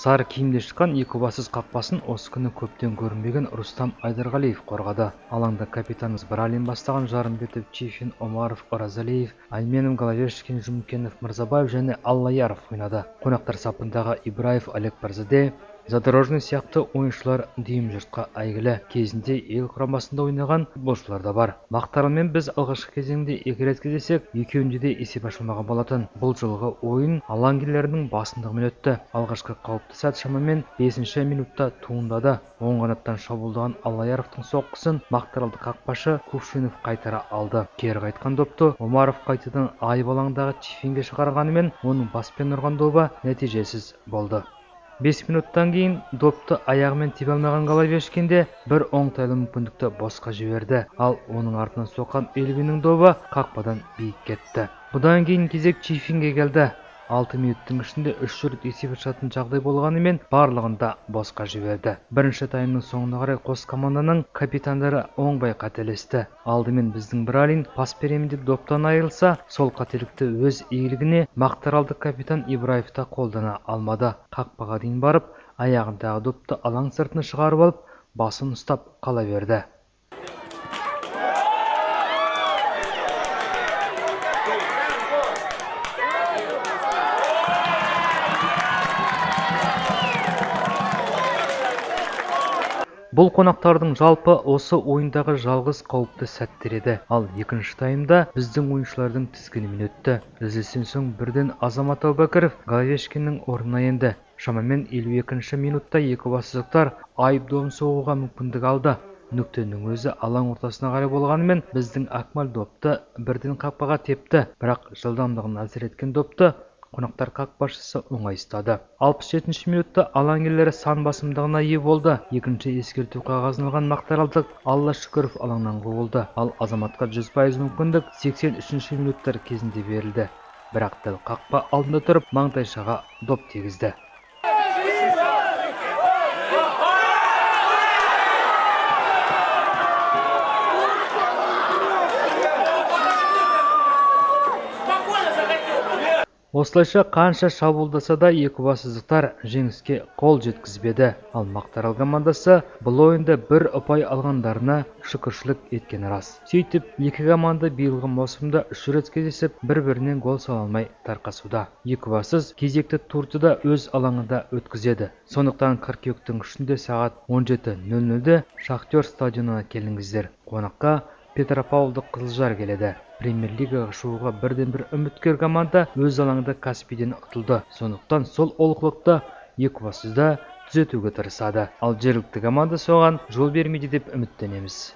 Сары киімде шыққан екібастұз қақпасын осы күні көптен көрінбеген Рустам Айдарғалиев қорғады. Алаңда капитанымыз Бралин бастаған Жарымбетов, Чифин, Омаров, Оразалиев, Айменов, Головешкин, Жүмкенов, Мырзабаев және Аллаяров ойнады. Қонақтар сапындағы Ибраев, Олег Барзаде, Задорожный сияқты ойыншылар дүйім жұртқа әйгілі. Кезінде ел құрамасында ойнаған футболшылар да бар. Мақтарылмен біз алғашқы кезеңде 2 рет кездесек, екеуінде де есеп ашылмаған болатын. Бұл жылғы ойын алаңгерлерінің басымдығымен өтті. Алғашқы қауіпті сәт шамамен 5-ші минутта туындады. Оң қанаттан шабуылдаған Аллаяровтың соққысын Мақтаралды қақпашы Кувшинов қайтара алды. Кері қайтқан допты Омаров қайтадан айып алаңдағы Чифинге шығарғанымен, оның баспен ұрған добы нәтижесіз болды. 5 минуттан кейін допты аяғымен тебе алмаған Головешкинде бір оңтайлы мүмкіндікті босқа жіберді, ал оның артынан соққан Эльвиннің добы қақпадан биік кетті. Бұдан кейін кезек Чифинге келді. 6 минуттың ішінде 3 рет есеп ашатын жағдай болғанымен барлығында босқа жіберді. Бірінші таймның соңына қарай қос команданың капитандары оңбай қателесті. Алдымен біздің Бралин пас беремін деп доптан айырылса, сол қателікті өз игілігіне Мақтаралды капитан Ибраев та қолдана алмады. Қақпаға дейін барып, аяғындағы допты алаң сыртына шығарып алып, басын ұстап қала берді. Бұл қонақтардың жалпы осы ойындағы жалғыз қауіпті сәттер еді. Ал екінші таймда біздің ойыншылардың тізгінімен өтті. Үзілістен соң бірден Азамат Әубәкіров Головешкиннің орнына енді. Шамамен 52-ші минутта екібастұздықтар айып добын соғуға мүмкіндік алды. Нүктенің өзі алаң ортасына қарай болғанымен, біздің Акмал допты бірден қақпаға тепті. Бірақ жылдамдығын әлсіреткен допты қонақтар қақпашысы оңай ұстады. 67-ші минутта алаңгерлері сан басымдығына ие болды. Екінші ескерту қағазын алған Мақтаралдық Алла Шүкіров алаңнан қуылды. Ал Азаматқа 100% мүмкіндік 83-ші минуттар кезінде берілді. Бірақ дәл қақпа алдында тұрып, маңдайшаға доп тегізді. Осылайша қанша шабуылдаса да екібастұздықтар жеңіске қол жеткізбеді. Ал Мақтарал командасы бұл ойында бір ұпай алғандарына шүкіршілік еткен рас. Сөйтіп, екі команда биылғы маусымда 3 рет кездесіп, бір-бірінен гол сала алмай тарқасуда. Екібастұз кезекті турды да өз алаңында өткізеді. Сондықтан қыркүйектің 3-інде сағат 17:00-де Шахтер стадионына келіңіздер. Қонаққа Петропавлдық Қызылжар келеді. Премьер-лигаға шығуға бірден-бір үміткер команда өз алаңында Каспийден ұтылды. Сондықтан сол олқылықты Екібастұзда түзетуге тырысады. Ал жергілікті команда соған жол бермейді деп үміттенеміз.